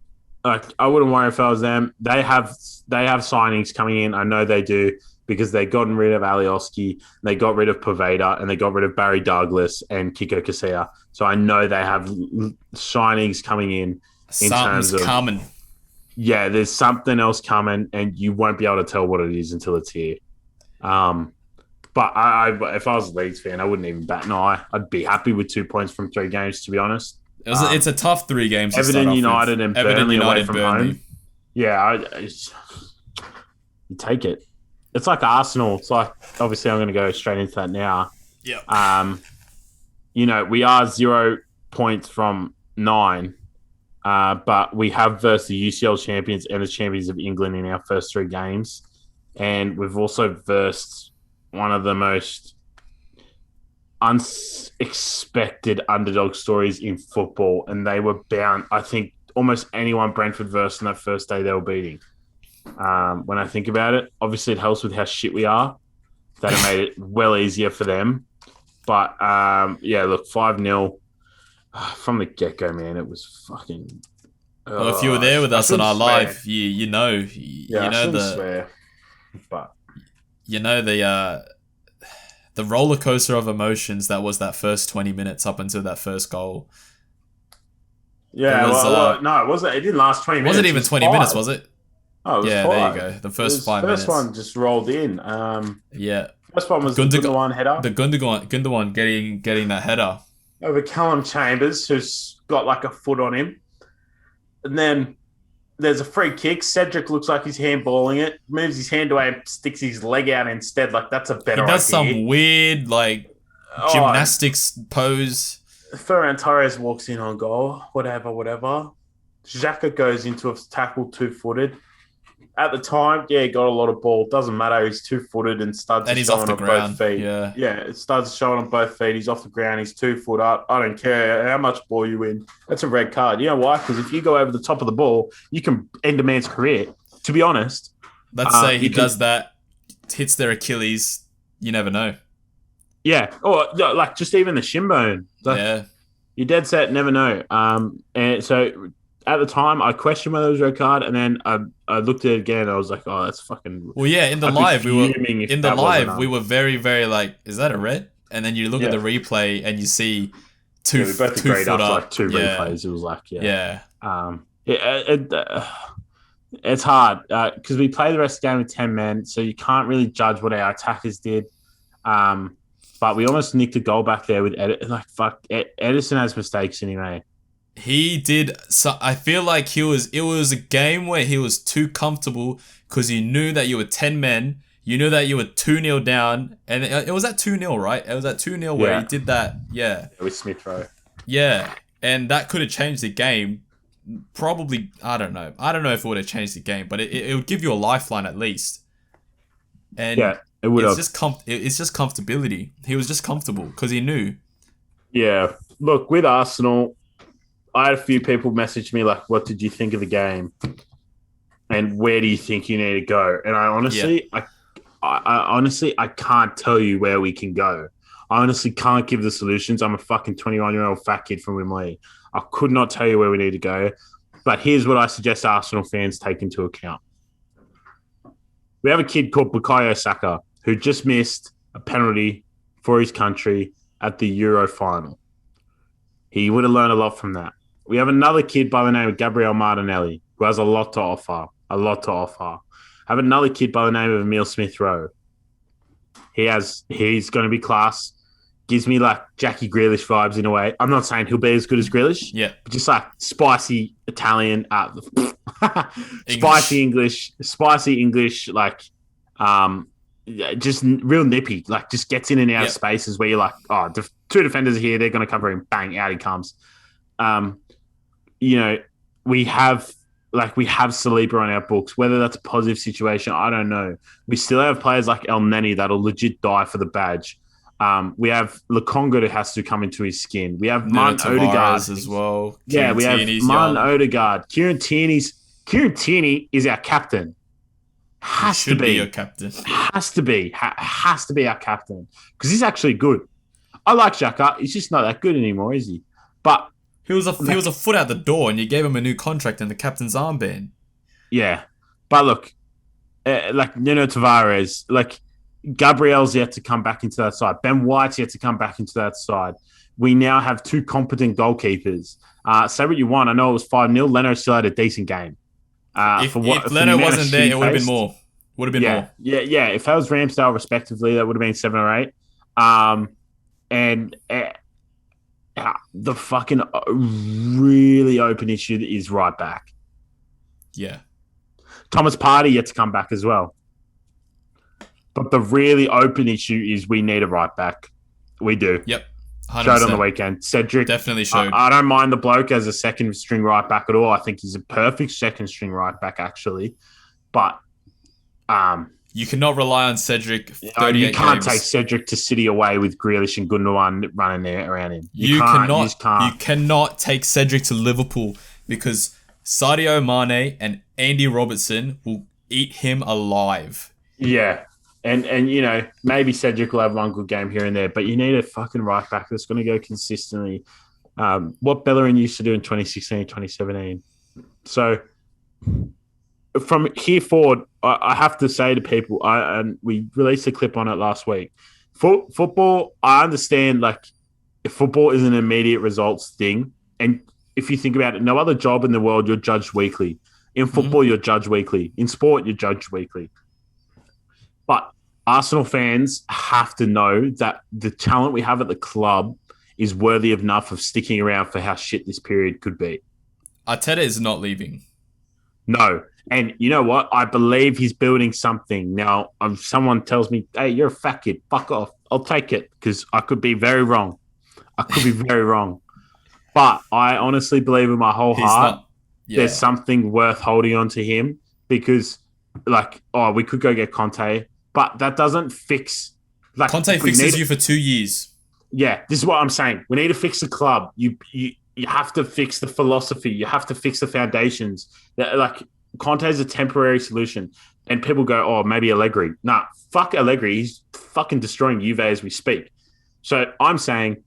I wouldn't worry if I was them. They have signings coming in. I know they do because they gotten rid of Alioski, they got rid of Poveda, and they got rid of Barry Douglas and Kiko Casilla. So I know they have signings coming in. Something's coming. Yeah, there's something else coming, and you won't be able to tell what it is until it's here. But if I was a Leeds fan, I wouldn't even bat an eye. I'd be happy with 2 points from 3 games, to be honest. It's a tough 3 games. Everton United and Burnley away from home. Yeah, you take it. It's like Arsenal. It's like, obviously, I'm going to go straight into that now. Yeah. We are 0 points from 9. But we have versed the UCL champions and the champions of England in our first 3 games. And we've also versed one of the most unexpected underdog stories in football. And they were bound, I think, almost anyone Brentford versed on that first day they were beating. When I think about it, obviously it helps with how shit we are. That it made it well easier for them. But look, 5-0 from the get go, man. It was fucking. Well, if you were there with us on our live, you know swear, but the roller coaster of emotions that was that first 20 minutes up until that first goal. Yeah, no, it wasn't. It didn't last 20 minutes. Wasn't even 20 minutes, was it? Oh, it was 5. There you go. The first 5 minutes. First one just rolled in. Yeah. First one was the Gundogan header. The Gundogan getting that header over Callum Chambers, who's got like a foot on him. And then there's a free kick. Cedric looks like he's handballing it, moves his hand away and sticks his leg out instead. Like, that's a better idea. He does some weird, gymnastics pose. Ferran Torres walks in on goal. Whatever. Xhaka goes into a tackle 2-footed. At the time, he got a lot of ball. Doesn't matter. He's 2-footed and studs and he's showing off the on ground. both feet. Yeah, studs showing on both feet. He's off the ground. He's 2 foot up. I don't care how much ball you win. That's a red card. You know why? Because if you go over the top of the ball, you can end a man's career. To be honest. Let's say he does that, hits their Achilles. You never know. Yeah. Or like just even the shin bone. Yeah. You're dead set. Never know. And so at the time, I questioned whether it was a red card, and then I looked at it again. And I was like, "Oh, that's fucking." Well, yeah. In the live, we were very, very like, "Is that a red?" And then you look at the replay and you see two. We both agreed after like 2 replays. It was like, it's hard because we play the rest of the game with 10 men, so you can't really judge what our attackers did. But we almost nicked a goal back there with Edison has mistakes anyway. He did. So I feel like it was a game where he was too comfortable because you knew that you were 10 men. You knew that you were 2-0 down. And it was at 2-0, right? It was at 2-0 where he did that. Yeah. With Smith Rowe. Yeah. And that could have changed the game. Probably, I don't know. I don't know if it would have changed the game, but it would give you a lifeline at least. And yeah, it would have. It's just comfortability. He was just comfortable because he knew. Yeah. Look, with Arsenal, I had a few people message me like, "What did you think of the game? And where do you think you need to go?" And I honestly, I can't tell you where we can go. I honestly can't give the solutions. I'm a fucking 21-year-old fat kid from Wembley. I could not tell you where we need to go. But here's what I suggest Arsenal fans take into account. We have a kid called Bukayo Saka who just missed a penalty for his country at the Euro final. He would have learned a lot from that. We have another kid by the name of Gabriel Martinelli who has a lot to offer. Have another kid by the name of Emile Smith-Rowe. He's going to be class. Gives me like Jackie Grealish vibes in a way. I'm not saying he'll be as good as Grealish. Yeah. But just like spicy Italian, spicy English, like just real nippy. Like just gets in and out of spaces where you're like, oh, 2 defenders are here. They're going to cover him. Bang, out he comes. We have Saliba on our books. Whether that's a positive situation, I don't know. We still have players like El Neni that'll legit die for the badge. We have Lukonga that has to come into his skin. We have Martin Odegaard as well. Yeah, we have Martin Odegaard. Kieran Tierney is our captain. Has to be your captain. Has to be our captain because he's actually good. I like Xhaka. He's just not that good anymore, is he? But he was a foot out the door, and you gave him a new contract and the captain's armband. Yeah, but look, like Nuno Tavares, like Gabriel's yet to come back into that side. Ben White's yet to come back into that side. We now have 2 competent goalkeepers. Say what you want. I know it was 5-0. Leno still had a decent game. If Leno wasn't there, it would have been more. More. Yeah. If that was Ramsdale, respectively, that would have been 7 or 8. And the fucking really open issue is right back. Yeah. Thomas Partey yet to come back as well. But the really open issue is we need a right back. We do. Yep. 100%. Showed on the weekend. Cedric definitely showed. I don't mind the bloke as a second string right back at all. I think he's a perfect second string right back, actually. But you cannot rely on Cedric. You can't take Cedric to City away with Grealish and Gundogan running there around him. You cannot take Cedric to Liverpool because Sadio Mane and Andy Robertson will eat him alive. Yeah. And you know, maybe Cedric will have one good game here and there, but you need a fucking right back that's going to go consistently. What Bellerin used to do in 2016, 2017. So from here forward, I have to say to people, and we released a clip on it last week. Football, I understand, like, if football is an immediate results thing, and if you think about it, no other job in the world you're judged weekly. In football, you're judged weekly. In sport, you're judged weekly. But Arsenal fans have to know that the talent we have at the club is worthy enough of sticking around for how shit this period could be. Arteta is not leaving. No. And you know what? I believe he's building something. Now, if someone tells me, hey, you're a fat kid, fuck off, I'll take it because I could be very wrong. But I honestly believe in my whole heart there's something worth holding on to him because, like, we could go get Conte, but that doesn't fix... Like, Conte fixes you for 2 years. Yeah, this is what I'm saying. We need to fix the club. You have to fix the philosophy. You have to fix the foundations. Like, Conte is a temporary solution. And people go, oh, maybe Allegri. Nah, fuck Allegri. He's fucking destroying Juve as we speak. So I'm saying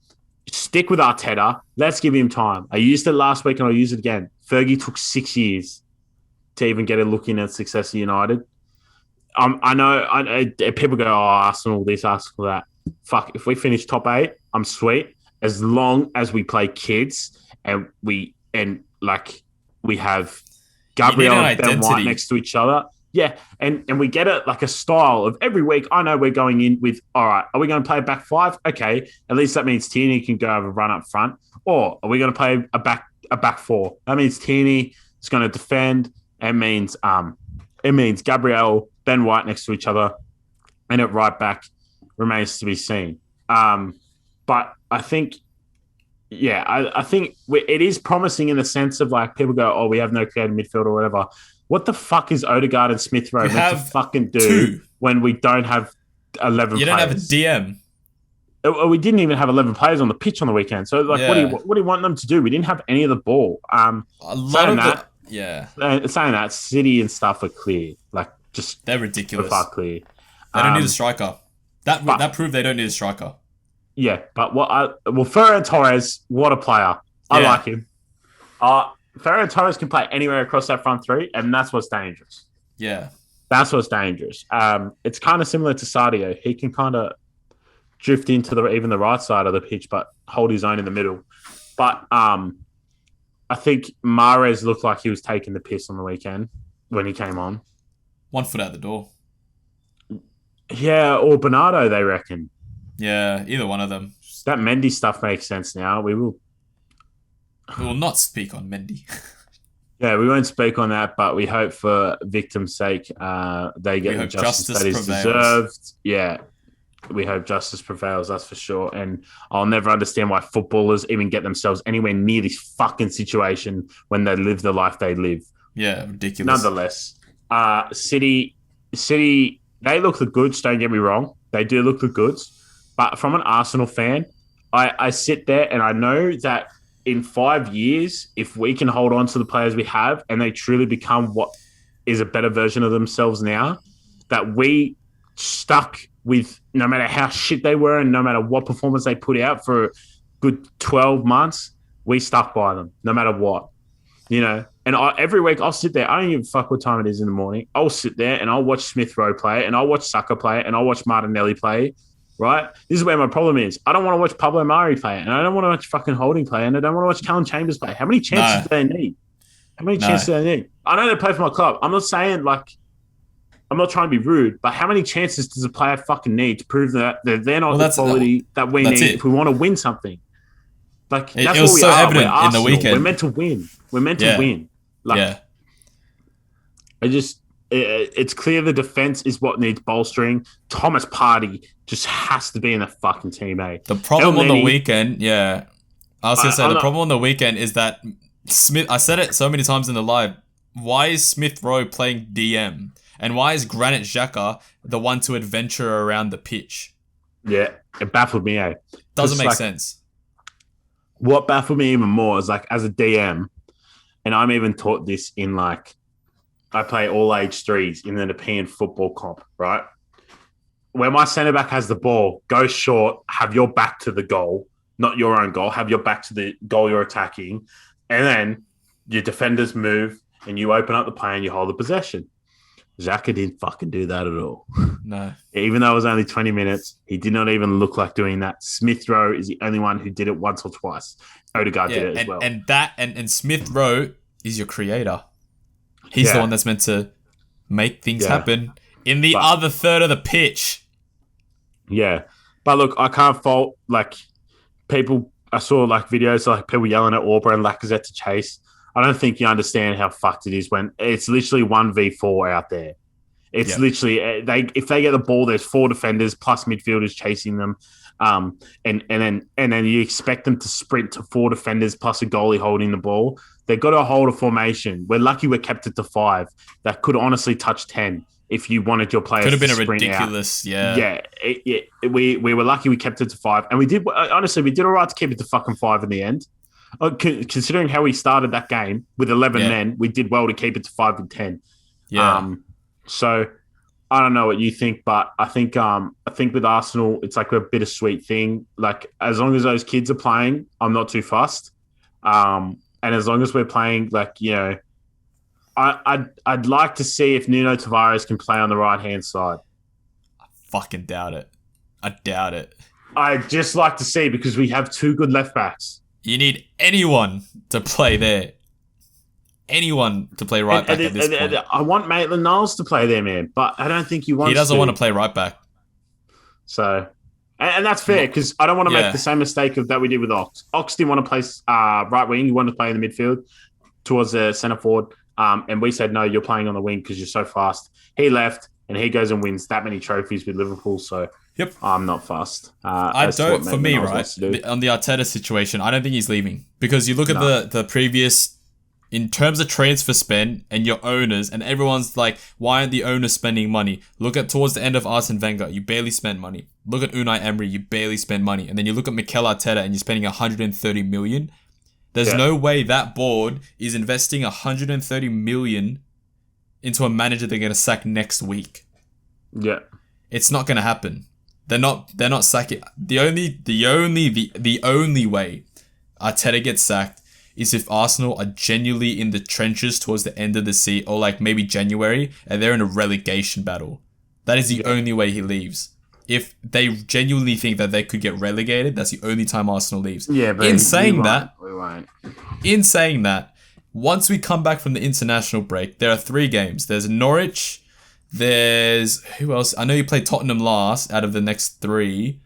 stick with Arteta. Let's give him time. I used it last week and I'll use it again. Fergie took 6 years to even get a look in at success at United. I know people go, oh, Arsenal this, Arsenal that. Fuck, if we finish top 8, I'm sweet. As long as we play kids and we have Gabriel and Ben White next to each other. Yeah, and we get it like a style of every week. I know we're going in with, all right, are we going to play a back 5? Okay, at least that means Tierney can go have a run up front. Or are we going to play a back 4? That means Tierney is going to defend. It means Gabriel, Ben White next to each other, and at right back remains to be seen. But I think, I think it is promising in the sense of, like, people go, oh, we have no creative midfield or whatever. What the fuck is Odegaard and Smith Rowe meant to fucking do when we don't have 11 players? You don't have a DM. We didn't even have 11 players on the pitch on the weekend. So, like, what do you want them to do? We didn't have any of the ball. Saying that, City and stuff are clear. Like, just they're ridiculous. Far clear. They don't need a striker. That proved they don't need a striker. Yeah, but Ferran Torres, what a player. I like him. Ferran Torres can play anywhere across that front three, and that's what's dangerous. Yeah. That's what's dangerous. It's kind of similar to Sadio. He can kind of drift into even the right side of the pitch, but hold his own in the middle. But I think Mahrez looked like he was taking the piss on the weekend when he came on. 1 foot out the door. Yeah, or Bernardo, they reckon. Yeah, either one of them. That Mendy stuff makes sense now. We will not speak on Mendy. Yeah, we won't speak on that, but we hope for victims' sake they get the justice that is deserved. Yeah, we hope justice prevails, that's for sure. And I'll never understand why footballers even get themselves anywhere near this fucking situation when they live the life they live. Yeah, ridiculous. Nonetheless, City, they look the goods, don't get me wrong. They do look the goods. But from an Arsenal fan, I sit there and I know that in 5 years, if we can hold on to the players we have and they truly become what is a better version of themselves now, that we stuck with no matter how shit they were and no matter what performance they put out for a good 12 months, we stuck by them no matter what, you know. And every week I'll sit there. I don't give a fuck what time it is in the morning. I'll sit there and I'll watch Smith Rowe play and I'll watch Saka play and I'll watch Martinelli play. Right? This is where my problem is. I don't want to watch Pablo Mari play, and I don't want to watch fucking Holding play, and I don't want to watch Callum Chambers play. How many chances do they need? How many chances do they need? I know they play for my club. I'm not saying, like, I'm not trying to be rude, but how many chances does a player fucking need to prove that they're not the quality that we need if we want to win something? Like, that's what we are. Evident in the weekend. We're meant to win. We're meant to win. Like, it's clear the defense is what needs bolstering. Thomas Partey just has to be in the fucking team, eh? The problem on the weekend, I was going to say, the problem on the weekend is that Smith, I said it so many times in the live, why is Smith Rowe playing DM? And why is Granit Xhaka the one to adventure around the pitch? Yeah, it baffled me, eh? Doesn't make sense. What baffled me even more is, like, as a DM, and I'm even taught this in, like, I play all age threes in the European football comp, right? Where my centre back has the ball, go short, have your back to the goal, not your own goal, have your back to the goal you're attacking, and then your defenders move and you open up the play and you hold the possession. Xhaka didn't fucking do that at all. No. Even though it was only 20 minutes, he did not even look like doing that. Smith Rowe is the only one who did it once or twice. Odegaard did it as well. And Smith Rowe is your creator. He's the one that's meant to make things happen in the other third of the pitch. Yeah. But look, I can't fault people. I saw videos people yelling at Aubrey and Lacazette to chase. I don't think you understand how fucked it is when it's literally 1v4 out there. It's literally if they get the ball, there's 4 defenders plus midfielders chasing them, and then you expect them to sprint to 4 defenders plus a goalie holding the ball. They've got to hold a formation. We're lucky we kept it to 5. That could honestly touch 10 if you wanted your players. Could have been a ridiculous, we were lucky we kept it to 5, and we did honestly we did all right to keep it to fucking 5 in the end. Considering how we started that game with 11 men, we did well to keep it to 5 and 10. Yeah. So I don't know what you think, but I think with Arsenal, it's like a bittersweet thing. Like as long as those kids are playing, I'm not too fussed. And as long as we're playing, I'd like to see if Nuno Tavares can play on the right hand side. I fucking doubt it. I doubt it. I'd just like to see because we have 2 good left backs. You need anyone to play there. Anyone to play right back at this point. I want Maitland-Niles to play there, man, but I don't think he wants to. He doesn't want to play right back. So, and that's fair because I don't want to make the same mistake that we did with Ox. Ox didn't want to play right wing. He wanted to play in the midfield towards the centre forward. And we said, no, you're playing on the wing because you're so fast. He left and he goes and wins that many trophies with Liverpool. So, I'm not fussed. I don't, for me, right, on the Arteta situation, I don't think he's leaving because you look at the previous, in terms of transfer spend and your owners, and everyone's like, why aren't the owners spending money? Look at towards the end of Arsene Wenger, you barely spend money. Look at Unai Emery, you barely spend money. And then you look at Mikel Arteta and you're spending 130 million. There's no way that board is investing 130 million into a manager they're going to sack next week. Yeah. It's not going to happen. They're not sacking. The only way Arteta gets sacked is if Arsenal are genuinely in the trenches towards the end of the season, or maybe January, and they're in a relegation battle. That is the only way he leaves. If they genuinely think that they could get relegated, that's the only time Arsenal leaves. Yeah, but in saying that, once we come back from the international break, there are 3 games. There's Norwich. There's who else? I know you played Tottenham last out of the next 3.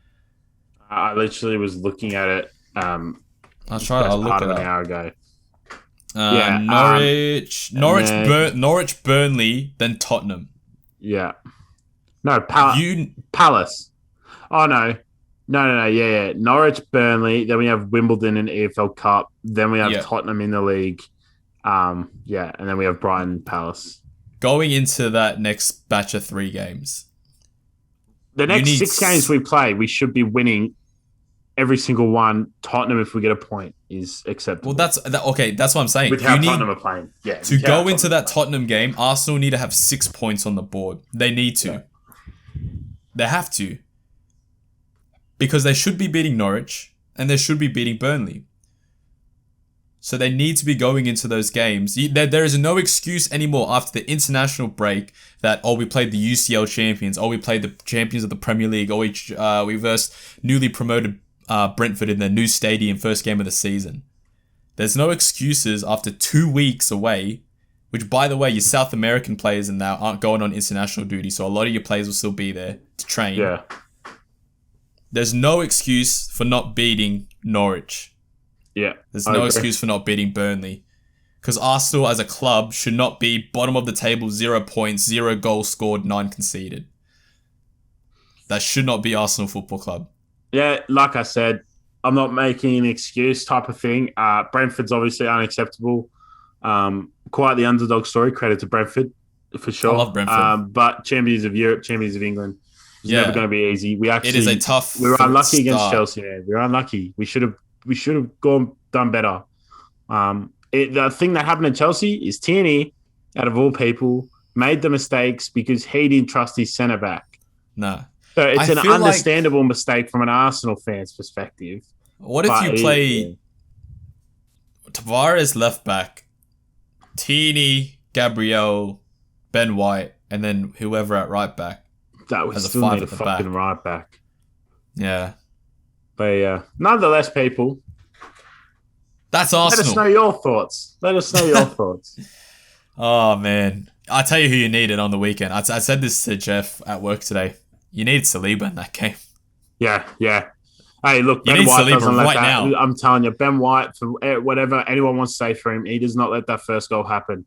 I literally was looking at it. I'll look at it an hour ago. Norwich, Burnley, then Tottenham. Yeah. No, Palace. Oh no. Yeah. Norwich, Burnley. Then we have Wimbledon in EFL Cup. Then we have Tottenham in the league. And then we have Brighton, Palace. Going into that next batch of 3 games. The next 6 games we play, we should be winning every single one. Tottenham, if we get a point, is acceptable. Well, that's what I'm saying. With how Tottenham are playing. Yeah. To go into that Tottenham game, Arsenal need to have 6 points on the board. They need to. Yeah. They have to. Because they should be beating Norwich and they should be beating Burnley. So they need to be going into those games. There is no excuse anymore after the international break that, we played the UCL champions, we played the champions of the Premier League, we versed newly promoted Brentford in their new stadium first game of the season. There's no excuses after 2 weeks away, which, by the way, your South American players now aren't going on international duty, so a lot of your players will still be there to train. Yeah. There's no excuse for not beating Norwich. Yeah. There's no excuse for not beating Burnley. Because Arsenal as a club should not be bottom of the table, 0 points, 0 goals scored, 9 conceded. That should not be Arsenal Football Club. Yeah, like I said, I'm not making an excuse type of thing. Brentford's obviously unacceptable. Quite the underdog story. Credit to Brentford, for sure. I love Brentford. But champions of Europe, champions of England, it's never going to be easy. It is a tough. We were unlucky against Chelsea. Man. We were unlucky. We should have done better. The thing that happened at Chelsea is Tierney out of all people, made the mistakes because he didn't trust his centre back. No. So it's an understandable mistake from an Arsenal fan's perspective. What if you play Tavares left back, Tini, Gabriel, Ben White, and then whoever at right back? That was still need a fucking right back. Yeah. But yeah, nonetheless, people. That's Arsenal. Let us know your thoughts. Oh, man. I'll tell you who you needed on the weekend. I said this to Jeff at work today. You need Saliba in that game. Yeah. Hey, look, Ben White doesn't let that. Now. I'm telling you, Ben White, for whatever anyone wants to say for him, he does not let that first goal happen.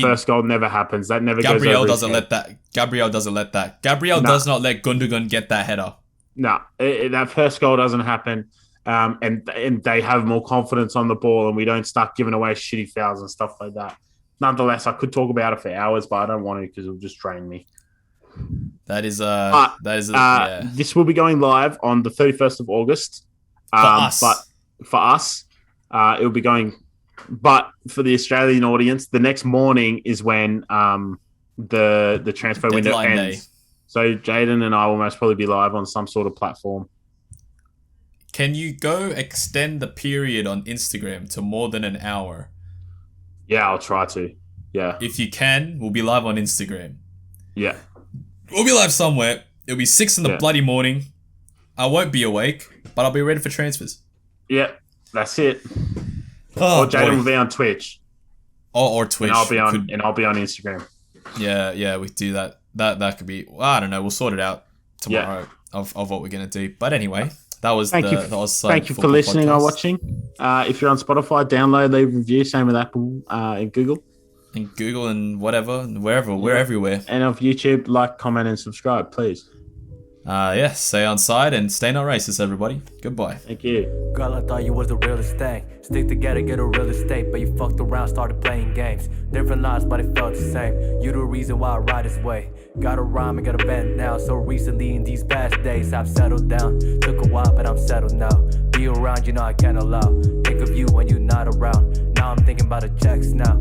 First goal never happens. That never goes over. Gabriel doesn't let that. Gabriel does not let Gundogan get that header. No, that first goal doesn't happen. And they have more confidence on the ball, and we don't start giving away shitty fouls and stuff like that. Nonetheless, I could talk about it for hours, but I don't want to because it'll just drain me. This will be going live on the 31st of August. But for us, it'll be going. But for the Australian audience, the next morning is when the transfer window ends. Day. So Jaden and I will most probably be live on some sort of platform. Can you go extend the period on Instagram to more than an hour? Yeah, I'll try to. Yeah. If you can, we'll be live on Instagram. Yeah. We'll be live somewhere. It'll be 6 in the bloody morning. I won't be awake, but I'll be ready for transfers. Yeah, that's it. Or Jaden will be on Twitch. Or Twitch. And I'll be on Instagram. Yeah, we do that. That could be. I don't know. We'll sort it out tomorrow of what we're gonna do. But anyway, that was Thank you for listening or watching. If you're on Spotify, download, leave a review. Same with Apple and Google. And whatever, and wherever, we're everywhere. And on YouTube, like, comment, and subscribe, please. Stay on side and stay not racist, everybody. Goodbye. Thank you. Girl, I thought you was the realest thing. Stick together, get a real estate, but you fucked around, started playing games. Different lives, but it felt the same. You the reason why I ride this way. Got a rhyme and got a band now. So recently in these past days, I've settled down. Took a while, but I'm settled now. Be around, you know I can't allow. Think of you when you're not around. Now I'm thinking about the checks now.